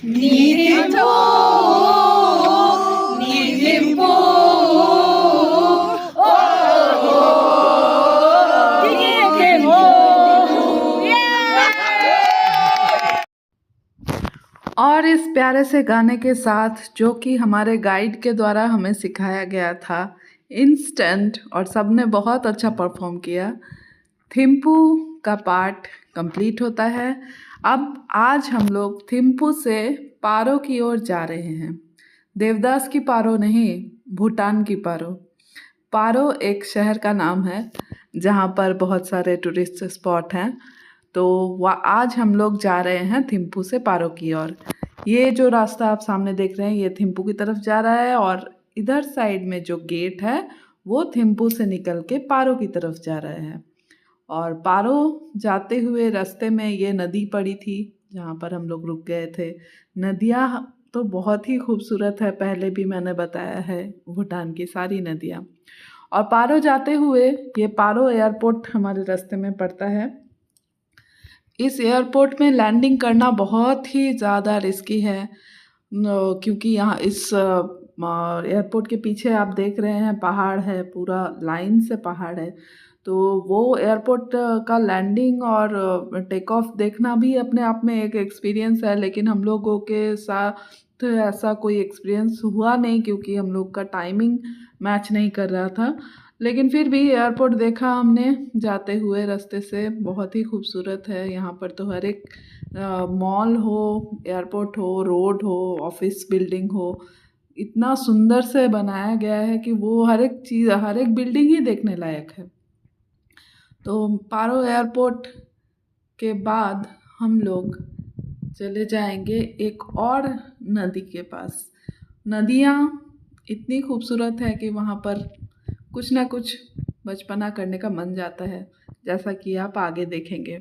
Nirimpo, Nirimpo, oh, और इस प्यारे से गाने के साथ जो कि हमारे गाइड के द्वारा हमें सिखाया गया था इंस्टेंट, और सबने बहुत अच्छा परफॉर्म किया। थिम्पू का पार्ट कंप्लीट होता है। अब आज हम लोग थिम्पू से पारो की ओर जा रहे हैं। देवदास की पारो नहीं, भूटान की पारो। पारो एक शहर का नाम है जहाँ पर बहुत सारे टूरिस्ट स्पॉट हैं। तो आज हम लोग जा रहे हैं थिम्पू से पारो की ओर। ये जो रास्ता आप सामने देख रहे हैं ये थिम्पू की तरफ जा रहा है, और इधर साइड में जो गेट है वो थिम्पू से निकल के पारो की तरफ जा रहा है। और पारो जाते हुए रास्ते में ये नदी पड़ी थी जहाँ पर हम लोग रुक गए थे। नदियाँ तो बहुत ही खूबसूरत है, पहले भी मैंने बताया है भूटान की सारी नदियाँ। और पारो जाते हुए ये पारो एयरपोर्ट हमारे रास्ते में पड़ता है। इस एयरपोर्ट में लैंडिंग करना बहुत ही ज़्यादा रिस्की है, क्योंकि यहाँ इस एयरपोर्ट के पीछे आप देख रहे हैं पहाड़ है, पूरा लाइन से पहाड़ है। तो वो एयरपोर्ट का लैंडिंग और टेक ऑफ देखना भी अपने आप में एक एक्सपीरियंस है, लेकिन हम लोगों के साथ ऐसा कोई एक्सपीरियंस हुआ नहीं क्योंकि हम लोग का टाइमिंग मैच नहीं कर रहा था। लेकिन फिर भी एयरपोर्ट देखा हमने जाते हुए रास्ते से, बहुत ही खूबसूरत है। यहाँ पर तो हर एक मॉल हो, एयरपोर्ट हो, रोड हो, ऑफिस बिल्डिंग हो, इतना सुंदर से बनाया गया है कि वो हर एक चीज़, हर एक बिल्डिंग ही देखने लायक है। तो पारो एयरपोर्ट के बाद हम लोग चले जाएंगे एक और नदी के पास। नदियाँ इतनी खूबसूरत है कि वहाँ पर कुछ ना कुछ बचपना करने का मन जाता है, जैसा कि आप आगे देखेंगे।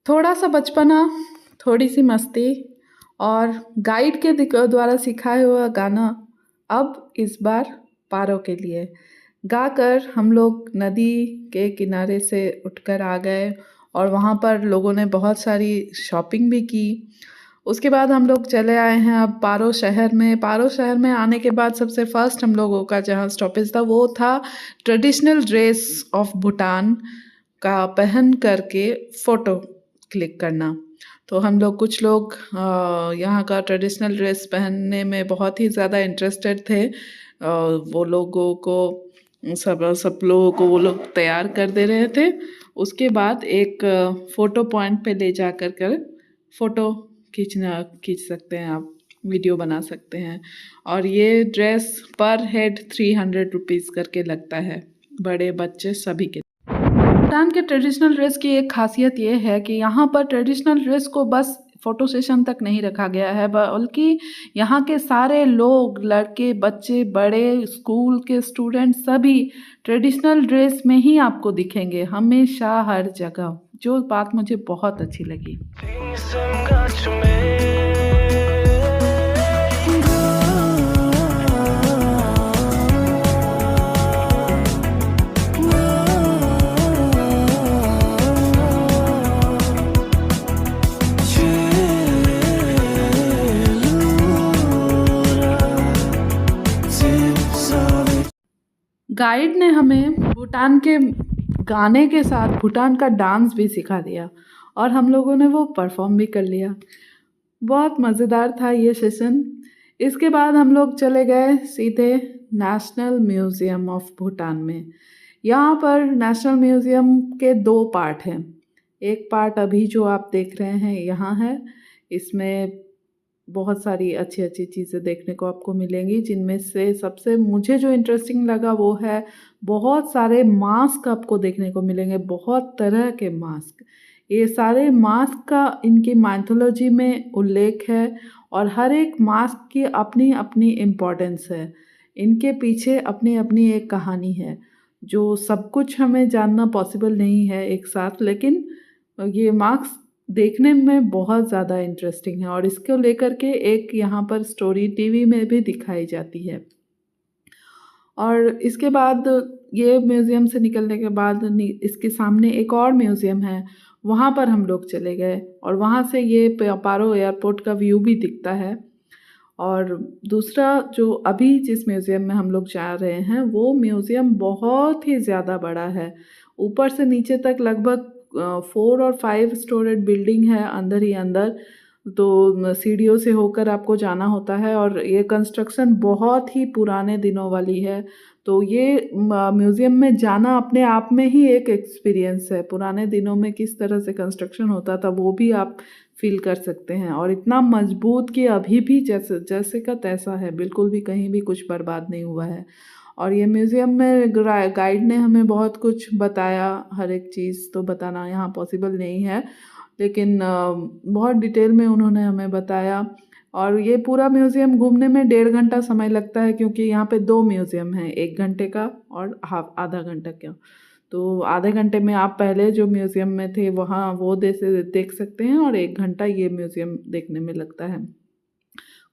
थोड़ा सा बचपना, थोड़ी सी मस्ती और गाइड के द्वारा सिखाया हुआ गाना अब इस बार पारो के लिए गाकर हम लोग नदी के किनारे से उठकर आ गए, और वहाँ पर लोगों ने बहुत सारी शॉपिंग भी की। उसके बाद हम लोग चले आए हैं अब पारो शहर में। पारो शहर में आने के बाद सबसे फर्स्ट हम लोगों का जहाँ स्टॉपेज था वो था ट्रेडिशनल ड्रेस ऑफ भूटान का पहन करके फ़ोटो क्लिक करना। तो हम लोग कुछ लोग यहाँ का ट्रेडिशनल ड्रेस पहनने में बहुत ही ज़्यादा इंटरेस्टेड थे। वो लोगों को सब लोगों को वो लोग तैयार कर दे रहे थे। उसके बाद एक फ़ोटो पॉइंट पे ले जा कर फ़ोटो खींच सकते हैं आप, वीडियो बना सकते हैं। और ये ड्रेस पर हेड 300 रुपीज़ करके लगता है, बड़े बच्चे सभी के। भूटान के ट्रेडिशनल ड्रेस की एक खासियत ये है कि यहाँ पर ट्रेडिशनल ड्रेस को बस फ़ोटो सेशन तक नहीं रखा गया है, बल्कि यहाँ के सारे लोग, लड़के, बच्चे, बड़े, स्कूल के स्टूडेंट सभी ट्रेडिशनल ड्रेस में ही आपको दिखेंगे हमेशा, हर जगह। जो बात मुझे बहुत अच्छी लगी। गाइड ने हमें भूटान के गाने के साथ भूटान का डांस भी सिखा दिया, और हम लोगों ने वो परफॉर्म भी कर लिया। बहुत मज़ेदार था ये सेशन। इसके बाद हम लोग चले गए सीधे नेशनल म्यूज़ियम ऑफ भूटान में। यहाँ पर नेशनल म्यूज़ियम के 2 पार्ट हैं। एक पार्ट अभी जो आप देख रहे हैं यहाँ है, इसमें बहुत सारी अच्छी-अच्छी चीज़ें देखने को आपको मिलेंगी, जिनमें से सबसे मुझे जो इंटरेस्टिंग लगा वो है बहुत सारे मास्क आपको देखने को मिलेंगे, बहुत तरह के मास्क। ये सारे मास्क का इनकी माइथोलॉजी में उल्लेख है और हर एक मास्क की अपनी-अपनी इम्पोर्टेंस है। इनके पीछे अपनी-अपनी एक कहानी है, जो सब कुछ हमें जानना पॉसिबल नहीं है एक साथ, लेकिन ये मास्क देखने में बहुत ज़्यादा इंटरेस्टिंग है और इसको लेकर के एक यहाँ पर स्टोरी टीवी में भी दिखाई जाती है। और इसके बाद ये म्यूज़ियम से निकलने के बाद इसके सामने एक और म्यूज़ियम है, वहाँ पर हम लोग चले गए और वहाँ से ये पारो एयरपोर्ट का व्यू भी दिखता है। और दूसरा जो अभी जिस म्यूज़ियम में हम लोग जा रहे हैं, वो म्यूज़ियम बहुत ही ज़्यादा बड़ा है। ऊपर से नीचे तक लगभग 4 और 5 स्टोरेड बिल्डिंग है अंदर ही अंदर, तो सीढ़ियों से होकर आपको जाना होता है और ये कंस्ट्रक्शन बहुत ही पुराने दिनों वाली है। तो ये म्यूज़ियम में जाना अपने आप में ही एक एक्सपीरियंस है। पुराने दिनों में किस तरह से कंस्ट्रक्शन होता था वो भी आप फ़ील कर सकते हैं और इतना मज़बूत कि अभी भी जैसे का तैसा है, बिल्कुल भी कहीं भी कुछ बर्बाद नहीं हुआ है। और ये म्यूज़ियम में गाइड ने हमें बहुत कुछ बताया, हर एक चीज़ तो बताना यहाँ पॉसिबल नहीं है, लेकिन बहुत डिटेल में उन्होंने हमें बताया। और ये पूरा म्यूज़ियम घूमने में 1.5 घंटा समय लगता है, क्योंकि यहाँ पे 2 म्यूज़ियम हैं, 1 घंटे का और आधा घंटा का। तो आधे घंटे में आप पहले जो म्यूज़ियम में थे वहाँ वो देख सकते हैं और 1 घंटा ये म्यूज़ियम देखने में लगता है।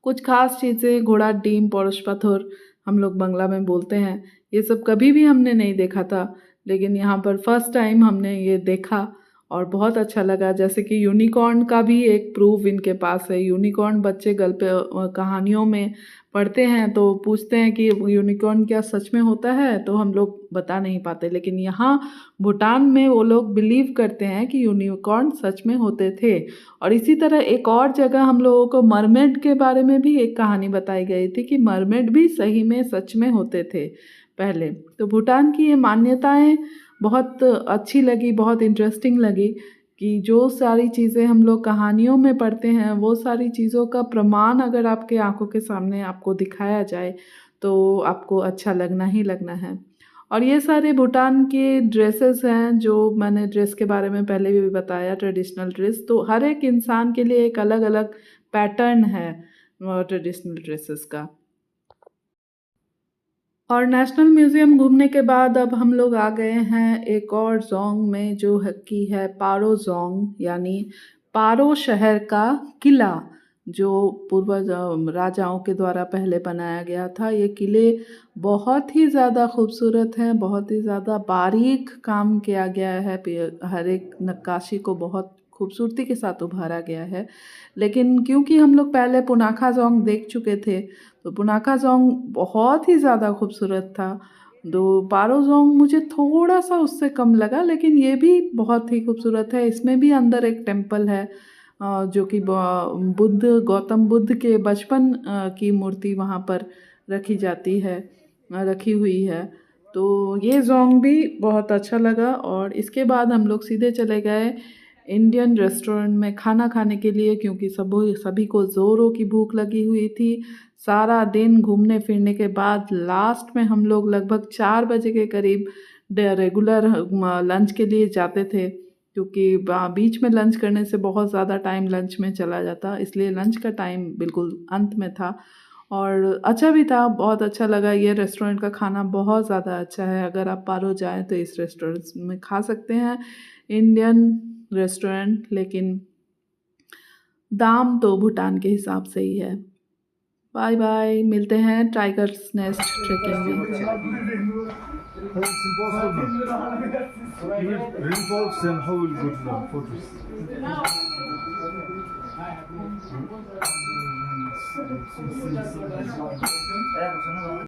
कुछ ख़ास चीज़ें घोड़ा डीम, पौरुष पत्थर हम लोग बंगला में बोलते हैं, ये सब कभी भी हमने नहीं देखा था, लेकिन यहाँ पर फर्स्ट टाइम हमने ये देखा और बहुत अच्छा लगा। जैसे कि यूनिकॉर्न का भी एक प्रूफ इनके पास है। यूनिकॉर्न बच्चे कहानियों में पढ़ते हैं तो पूछते हैं कि यूनिकॉर्न क्या सच में होता है, तो हम लोग बता नहीं पाते, लेकिन यहाँ भूटान में वो लोग बिलीव करते हैं कि यूनिकॉर्न सच में होते थे। और इसी तरह एक और जगह हम लोगों को मरमेड के बारे में भी एक कहानी बताई गई थी कि मरमेड भी सही में सच में होते थे पहले। तो भूटान की ये मान्यताएं बहुत अच्छी लगी, बहुत इंटरेस्टिंग लगी कि जो सारी चीज़ें हम लोग कहानियों में पढ़ते हैं वो सारी चीज़ों का प्रमाण अगर आपके आंखों के सामने आपको दिखाया जाए तो आपको अच्छा लगना ही लगना है। और ये सारे भूटान के ड्रेसेस हैं, जो मैंने ड्रेस के बारे में पहले भी बताया, ट्रेडिशनल ड्रेस, तो हर एक इंसान के लिए एक अलग अलग पैटर्न है ट्रेडिशनल ड्रेसेस का। और नेशनल म्यूज़ियम घूमने के बाद अब हम लोग आ गए हैं एक और ज़ोंग में, जो है कि है पारो ज़ोंग, यानी पारो शहर का किला, जो पूर्वज राजाओं के द्वारा पहले बनाया गया था। ये किले बहुत ही ज़्यादा खूबसूरत हैं, बहुत ही ज़्यादा बारीक काम किया गया है, हर एक नक्काशी को बहुत खूबसूरती के साथ उभारा गया है। लेकिन क्योंकि हम लोग पहले पुनाखा ज़ोंग देख चुके थे, तो पुनाखा ज़ोंग बहुत ही ज़्यादा खूबसूरत था। पारो ज़ोंग मुझे थोड़ा-सा उससे कम लगा, लेकिन ये भी बहुत ही खूबसूरत है। इसमें भी अंदर एक टेम्पल है, जो कि गौतम बुद्ध के बचपन की मूर्ति वहाँ पर रखी जाती है, रखी हुई है। तो ये ज़ोंग भी बहुत अच्छा लगा और इसके बाद हम लोग सीधे चले गए इंडियन रेस्टोरेंट में खाना खाने के लिए, क्योंकि सभी को ज़ोरों की भूख लगी हुई थी। सारा दिन घूमने फिरने के बाद लास्ट में हम लोग लगभग 4 बजे के करीब रेगुलर लंच के लिए जाते थे, क्योंकि बीच में लंच करने से बहुत ज़्यादा टाइम लंच में चला जाता, इसलिए लंच का टाइम बिल्कुल अंत में था। और अच्छा भी था, बहुत अच्छा लगा। ये रेस्टोरेंट का खाना बहुत ज़्यादा अच्छा है, अगर आप पारो जाएँ तो इस रेस्टोरेंट में खा सकते हैं, इंडियन रेस्टोरेंट, लेकिन दाम तो भूटान के हिसाब से ही है। बाय बाय, मिलते हैं टाइगर्स नेस्ट ट्रेकिंग में। It's impossible. Even rainfalls and how will good photos.